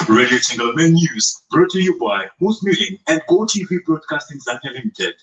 Radio Tingle Main News brought to you by Moose Meeting and Go TV Broadcasting Zambia Limited.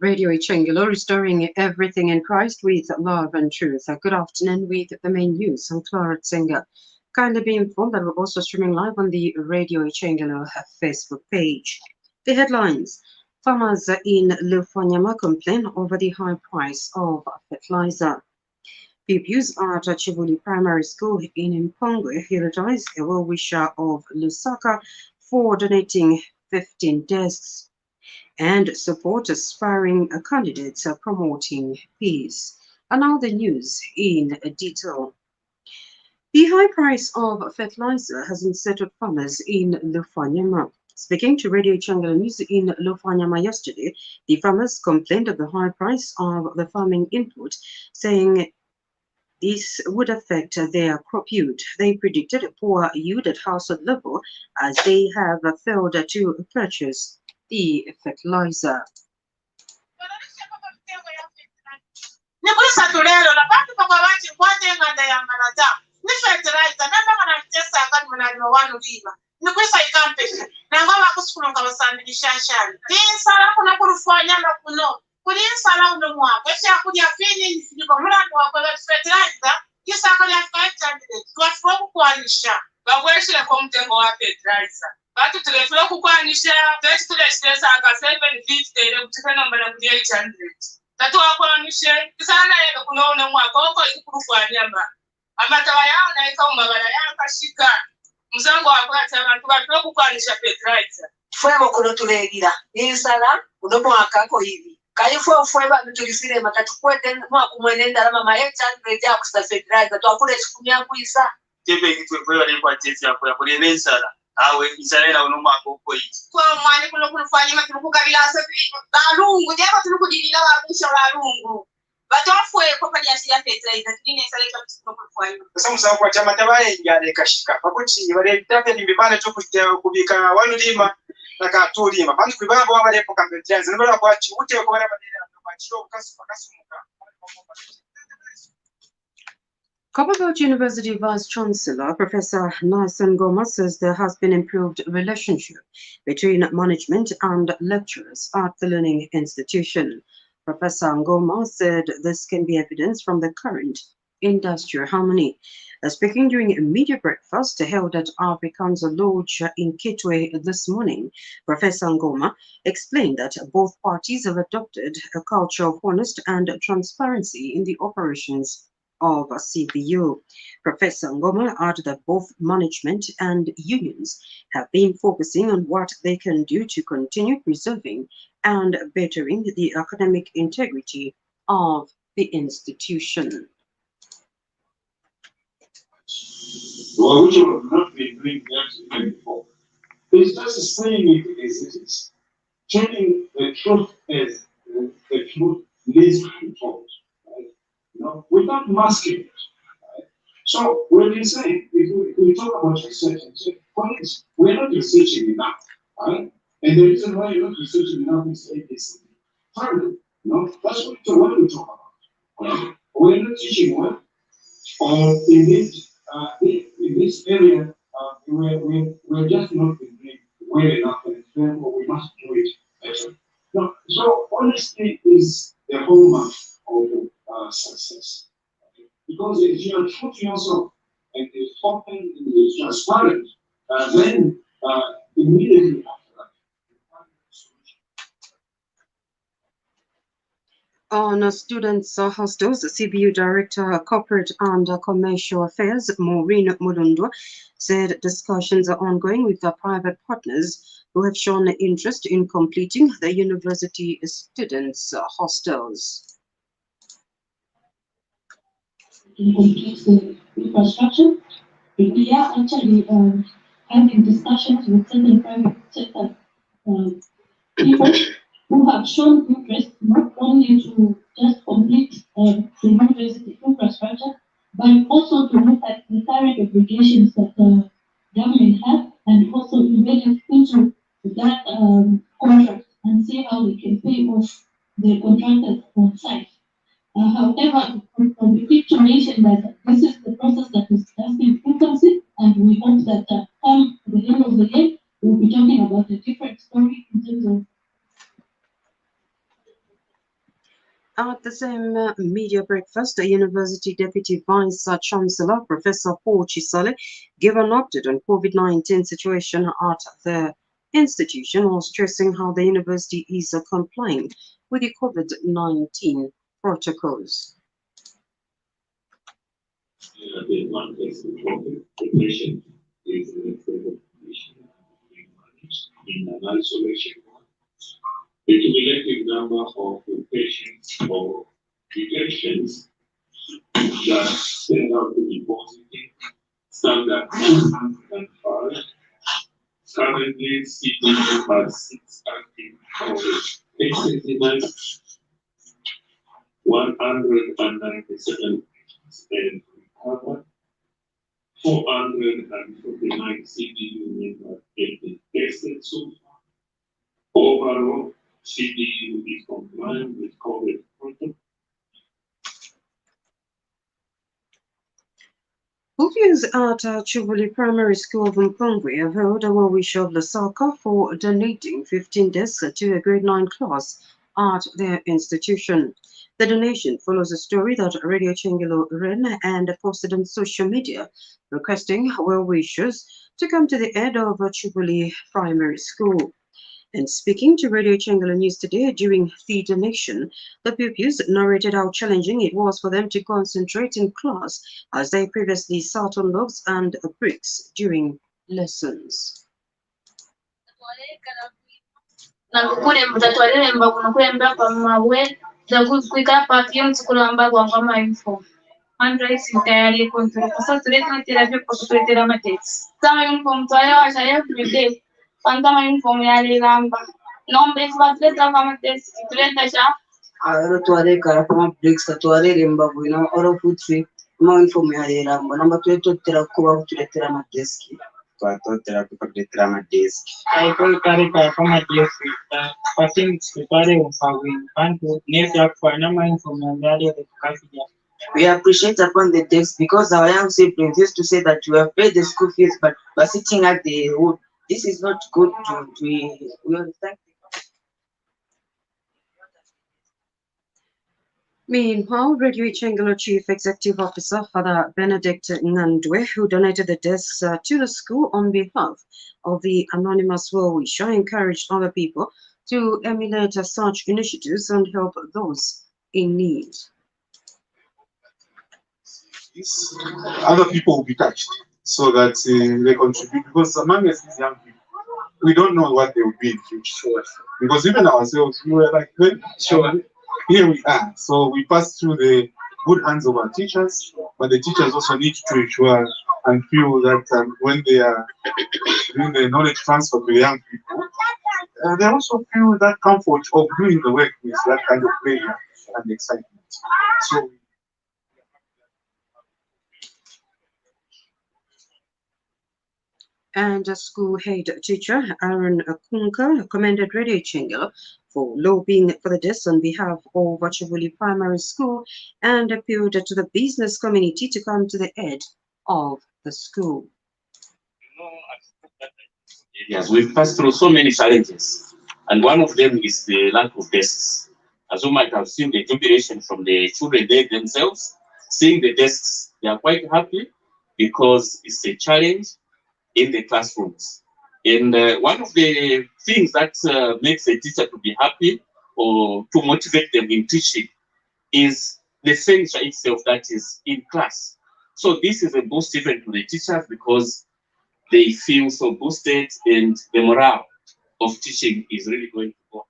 Radio Ichengelo, restoring everything in Christ with love and truth. Good afternoon with the main news. I'm Clara Tsenga. Kindly be informed that we're also streaming live on the Radio Ichengelo Facebook page. The headlines. Farmers in Lufanyama complain over the high price of fertilizer. Pupils at Chivuli Primary School in Mpongwe eulogize a well-wisher of Lusaka for donating 15 desks. And support aspiring candidates promoting peace. And now the news in detail. The high price of fertilizer has unsettled farmers in Lufanyama. Speaking to Radio Ichengelo News in Lufanyama yesterday, the farmers complained of the high price of the farming input, saying this would affect their crop yield. They predicted a poor yield at household level as they have failed to purchase the fertilizer. Batu tulefula kukwanisha test tulesesa aka 750 kutikana mbana kujia 800 tatu wakwanishe kisana yega kunaona mwaka wako ikurufanyamba amatawa yao na ika umabala yao kashika mzango wakwata abantu batula kukwanisha fertilizer fwebo kuno tulegira insala uno mwaka ko hivi kaifo fweba tulifire makatukwete mwaka mwenenda lama ma 800 ya kusta fertilizer twakule chikumya kuisa tebe kitwe kwa ile kwa tesi ya kwa insala awe isarela uno mwaka uko hivi kwa mwani kuno kulufanya matukukabila safi balungu jaba tulukujibila wabusha balungu batofwe kwa kadi ya fertilizer kidine isaleta kuno kulufanya sasa msawa kwa chama tabaye yale kashika pakuchi wale tabe ni bibana cyo kubika walulima nakatulima bantu kwibabo abalepo kambetraze nibala kwa chute ko bara badira kwa chiro kasumuka. Copperbelt University Vice Chancellor Professor Nelson Ngoma says there has been improved relationship between management and lecturers at the learning institution. Professor Ngoma said this can be evidence from the current industrial harmony. Speaking during a media breakfast held at Afrikaans Lodge in Kitwe this morning, Professor Ngoma explained that both parties have adopted a culture of honest and transparency in the operations of CBU. Professor Ngoma added that both management and unions have been focusing on what they can do to continue preserving and bettering the academic integrity of the institution. Well, which have not been doing that before. It's just saying it as it is. Telling the truth as the truth leads to the truth. Right? You know, without masking it. Right? So when we say, if we talk about research and say, colleagues, we're not researching enough. Right? And the reason why you're not researching enough is ABC. Finally, you know, that's what we talk about. We're not teaching well, or in this area, we're just not doing well enough, and therefore we must do it better. No, so honesty is the hallmark of success. Okay? Because if you are true to yourself and is open and is transparent, then immediately after that, you find a solution. On students' hostels, CBU Director Corporate and Commercial Affairs, Maureen Mulundwa, said discussions are ongoing with the private partners who have shown interest in completing the university students' hostels. In complete the infrastructure, we are actually having discussions with certain private sector people who have shown interest not only to just complete the university infrastructure, but also to look at the current obligations that the government have and also embedded into that contract and see how they can pay off the contractors on site. However, we need to mention that this is the process that is just in infancy, and we hope that come the end of the day, we'll be talking about a different story in terms of. At the same media breakfast, the University Deputy Vice Chancellor, Professor Paul Chisale, gave an update on COVID-19 situation at the institution, while stressing how the university is complying with the COVID-19 protocols. The context of the patient is the condition in an isolation. The cumulative number of patients or detections that turn out to be positive stand at 205. Currently, CDU has 6 active COVID cases, 197 and recovered. 449 CDU members have been tested so far. Overall, CDU is compliant with COVID protocol. Pupils at Chubuli Primary School of Mpongwe have held a well-wish of Lusaka for donating 15 desks to a grade 9 class at their institution. The donation follows a story that Radio Chengelo ran and posted on social media, requesting well-wishers to come to the aid of Chubuli Primary School. And speaking to Radio Chengelo News today during the donation, the pupils narrated how challenging it was for them to concentrate in class as they previously sat on logs and bricks during lessons. Tuareka kama bricks tuarere mbavu ina oro putri ma uniform ya ramba namba tuletotera kuba kutuletera amadeski twatotera kutuletera amadeski aiko kareka kama deski patim tutare ufawi bantu nefya kwa na ma uniform ya ndari ya tukafija. We appreciate upon the desk because our young siblings used to say that you have paid the school fees but we're sitting at the wood. This is not good to we understand. Meanwhile, Radio Chengelo Chief Executive Officer Father Benedict Nandwe, who donated the desks to the school on behalf of the anonymous well-wisher, encouraged other people to emulate such initiatives and help those in need. Other people will be touched so that they contribute, because among us these young people, we don't know what they will be in future. Because even ourselves, we were like, sure, here we are. So we pass through the good hands of our teachers, but the teachers also need to ensure and feel that when they are doing the knowledge transfer to the young people, they also feel that comfort of doing the work with that kind of pleasure and excitement. So and school head teacher Aaron Kunka commended Radio Chengelo for lobbying for the desks on behalf of Chubuli Primary School and appealed to the business community to come to the aid of the school. Yes, we've passed through so many challenges, and one of them is the lack of desks. As you might have seen the jubilation from the children there themselves, seeing the desks, they are quite happy because it's a challenge in the classrooms. And one of the things that makes a teacher to be happy or to motivate them in teaching is the furniture itself that is in class. So this is a boost even to the teachers because they feel so boosted and the morale of teaching is really going to go up.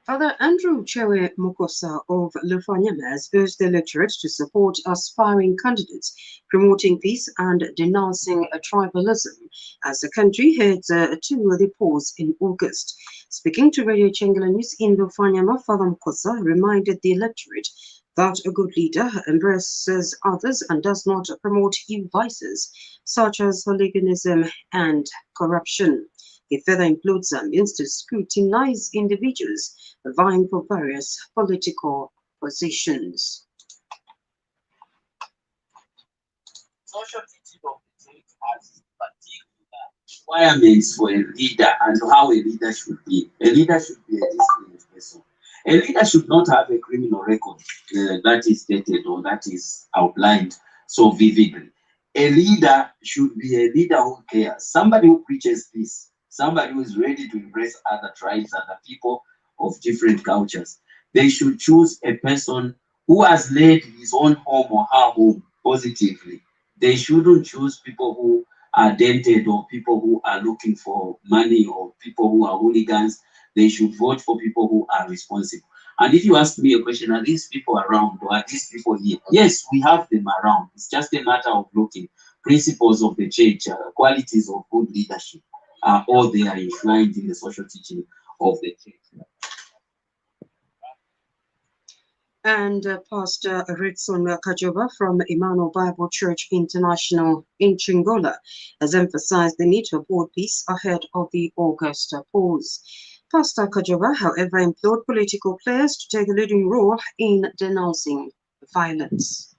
Father Andrew Chewe Mukosa of Lufanyama has urged the electorate to support aspiring candidates promoting peace and denouncing tribalism as the country heads to the polls in August. Speaking to Radio Chengela News in Lufanyama, Father Mukosa reminded the electorate that a good leader embraces others and does not promote evil vices such as hooliganism and corruption. He further implored Zambians to scrutinize individuals vying for various political positions. Social teaching of the faith has particular requirements for a leader and how a leader should be. A leader should be a disciplined person. A leader should not have a criminal record that is stated or that is outlined so vividly. A leader should be a leader who cares, somebody who preaches peace, somebody who is ready to embrace other tribes, other people of different cultures. They should choose a person who has led his own home or her home positively. They shouldn't choose people who are dented or people who are looking for money or people who are hooligans. They should vote for people who are responsible. And if you ask me a question, are these people around or are these people here? Yes, we have them around. It's just a matter of looking. Principles of the church, qualities of good leadership are all they are enshrined in the social teaching of the church. And Pastor Ritson Kajoba from Emmanuel Bible Church International in Chingola has emphasized the need to uphold peace ahead of the August polls. Pastor Kajoba, however, implored political players to take a leading role in denouncing violence.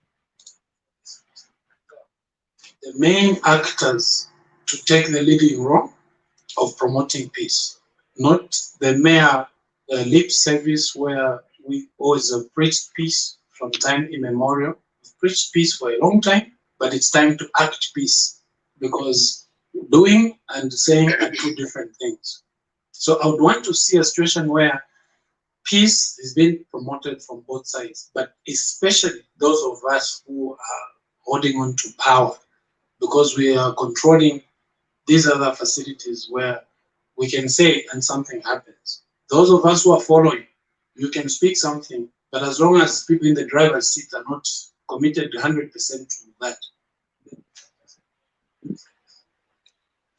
The main actors to take the leading role of promoting peace, not the mere lip service where we always have preached peace from time immemorial. We've preached peace for a long time, but it's time to act peace because doing and saying are two different things. So I would want to see a situation where peace is being promoted from both sides, but especially those of us who are holding on to power because we are controlling these other facilities where we can say and something happens. Those of us who are following, you can speak something, but as long as people in the driver's seat are not committed 100% to that.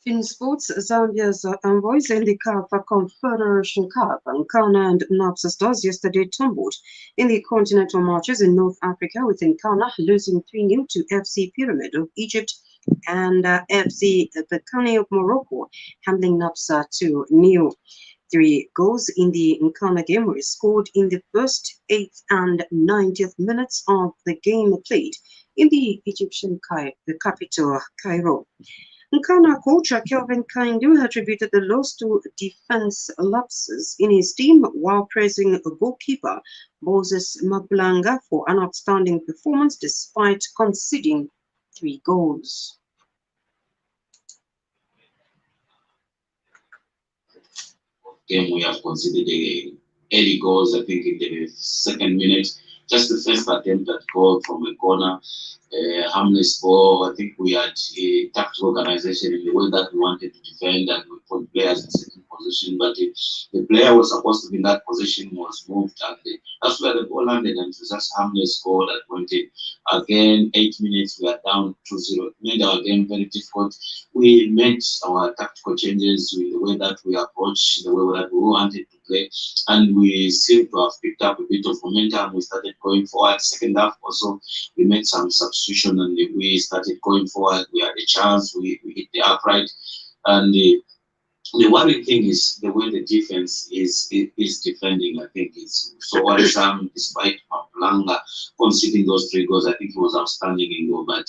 In sports, Zambia's envoys in the CAF Confederation Cup, Nkana and Napsa Stars yesterday tumbled in the continental matches in North Africa, with Nkana losing 3-0 to FC Pyramid of Egypt and FC Bekani of Morocco handling Napsa 2-0. 3 goals in the Nkana game were scored in the first, 8th and 90th minutes of the game played in the Egyptian capital, Cairo. Nkana coach Kelvin Kaindu attributed the loss to defense lapses in his team while praising goalkeeper Moses Mablanga for an outstanding performance despite conceding 3 goals. Game we have conceded early goals, I think, in the 2nd minute. Just the first attempt at goal from a corner, harmless ball. I think we had a tactical organization in the way that we wanted to defend and we put players in certain position, but the player was supposed to be in that position was moved, and that's where the ball landed, and it was just harmless goal that went in. Again, 8 minutes, we are down 2-0. It made our game very difficult. We made our tactical changes with the way that we approach, the way that we wanted to play, and we seem to have picked up a bit of momentum. We started going forward. Second half also, we made some substitution and we started going forward. We had a chance. We hit the upright, and the worrying thing is the way the defense is defending. I think it's so worrisome. Despite Mablanga conceding those 3 goals, I think he was outstanding in goal, but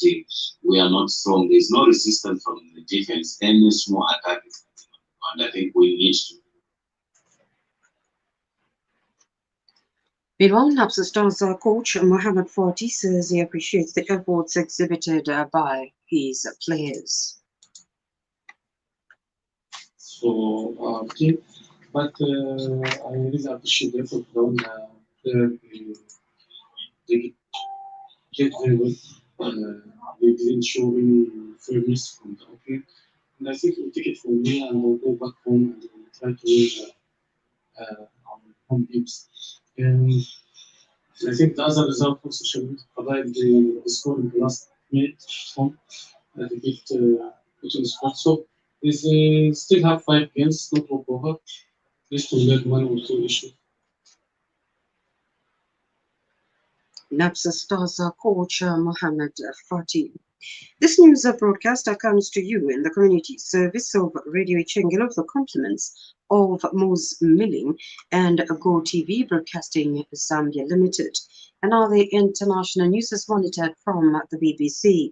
we are not strong. There's no resistance from the defense. Any small attack, and I think we need to. Meanwhile, Napsa Stars coach Mohamed Fati says he appreciates the efforts exhibited by his players. So, but I really appreciate the effort from they did very well. They didn't show any firmness from the opening. And I think we'll take it from here and we'll go back home and we'll try to win home games. And I think the other result also should provide the score in the last minute home that they get between spot. So we still have 5 games, not walk over. Just to let 1 or 2 issues. NAPSA Stars coach Mohammed Fati. This news broadcaster comes to you in the community service of Radio Ichengelo with the compliments of Moose Milling and Go TV Broadcasting Zambia Limited. And now the international news is monitored from the BBC.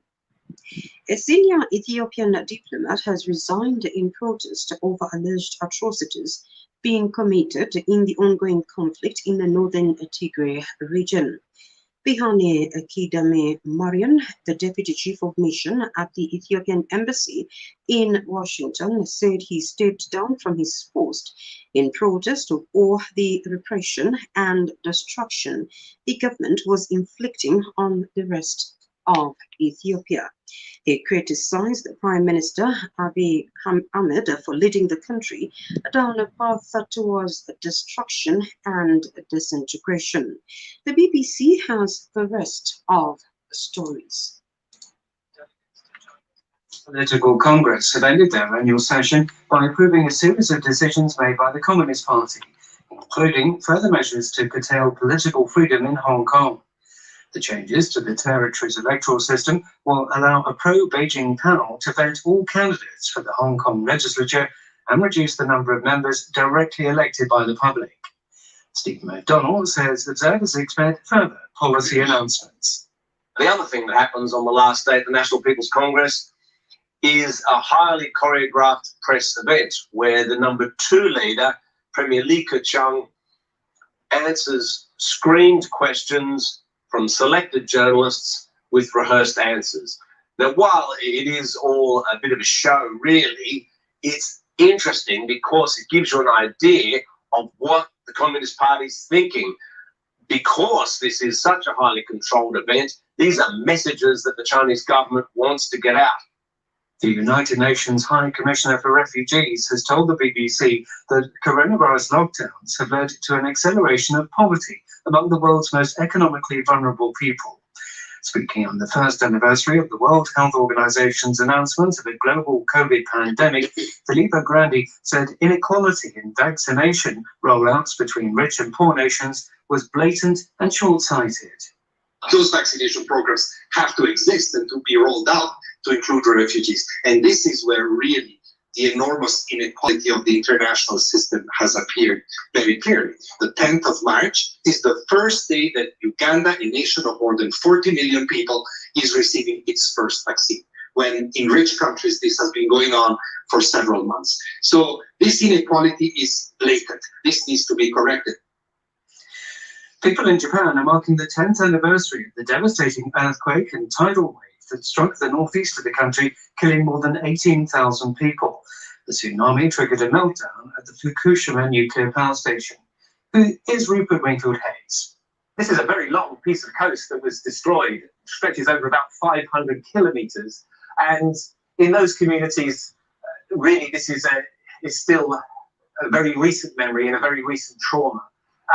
A senior Ethiopian diplomat has resigned in protest over alleged atrocities being committed in the ongoing conflict in the northern Tigray region. Bihane Kidame Marian, the deputy chief of mission at the Ethiopian embassy in Washington, said he stepped down from his post in protest of all the repression and destruction the government was inflicting on the rest of Ethiopia. He criticized the Prime Minister Abiy Ahmed for leading the country down a path towards destruction and disintegration. The BBC has the rest of the stories. Political Congress have ended their annual session by approving a series of decisions made by the Communist Party, including further measures to curtail political freedom in Hong Kong. The changes to the territory's electoral system will allow a pro-Beijing panel to vet all candidates for the Hong Kong legislature and reduce the number of members directly elected by the public. Stephen McDonald says observers expect further policy announcements. The other thing that happens on the last day at the National People's Congress is a highly choreographed press event where the number 2 leader, Premier Li Keqiang, answers screened questions from selected journalists with rehearsed answers. Now, while it is all a bit of a show, really, it's interesting because it gives you an idea of what the Communist Party is thinking. Because this is such a highly controlled event, these are messages that the Chinese government wants to get out. The United Nations High Commissioner for Refugees has told the BBC that coronavirus lockdowns have led to an acceleration of poverty among the world's most economically vulnerable people. Speaking on the first anniversary of the World Health Organization's announcement of a global COVID pandemic, Filippo Grandi said inequality in vaccination rollouts between rich and poor nations was blatant and short-sighted. Those vaccination programs have to exist and to be rolled out to include refugees. And this is where really the enormous inequality of the international system has appeared very clearly. The 10th of March is the first day that Uganda, a nation of more than 40 million people, is receiving its first vaccine, when in rich countries this has been going on for several months. So this inequality is blatant. This needs to be corrected. People in Japan are marking the 10th anniversary of the devastating earthquake and tidal wave that struck the northeast of the country, killing more than 18,000 people. The tsunami triggered a meltdown at the Fukushima nuclear power station. Who is Rupert Wingfield Hayes? This is a very long piece of coast that was destroyed. It stretches over about 500 kilometres. And in those communities, really this is still a very recent memory and a very recent trauma.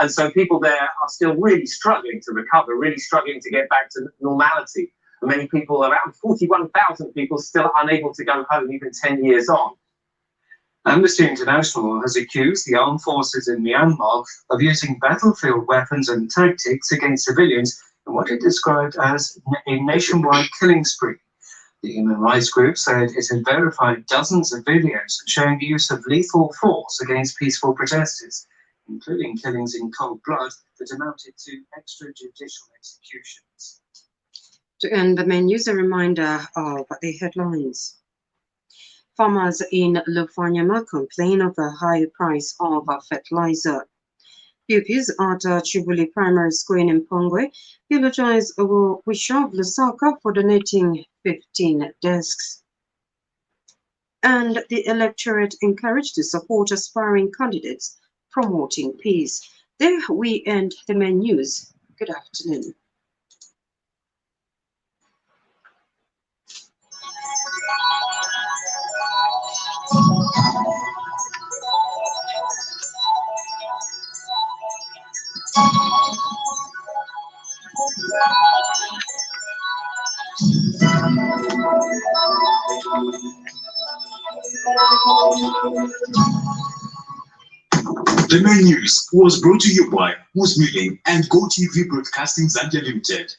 And so people there are still really struggling to recover, really struggling to get back to normality. And many people, around 41,000 people, still unable to go home even 10 years on. Amnesty International has accused the armed forces in Myanmar of using battlefield weapons and tactics against civilians in what it described as a nationwide killing spree. The human rights group said it had verified dozens of videos showing the use of lethal force against peaceful protesters, including killings in cold blood that amounted to extrajudicial executions. To end the main news, a reminder of the headlines. Farmers in Lufanyama complain of the high price of fertilizer. Pupils at Chibuli Primary School in Mpongwe eulogize Bishop Lusaka for donating 15 desks. And the electorate encouraged to support aspiring candidates promoting peace. There we end the main news. Good afternoon. The main news was brought to you by Moose Milling and GoTV Broadcasting Zambia Limited.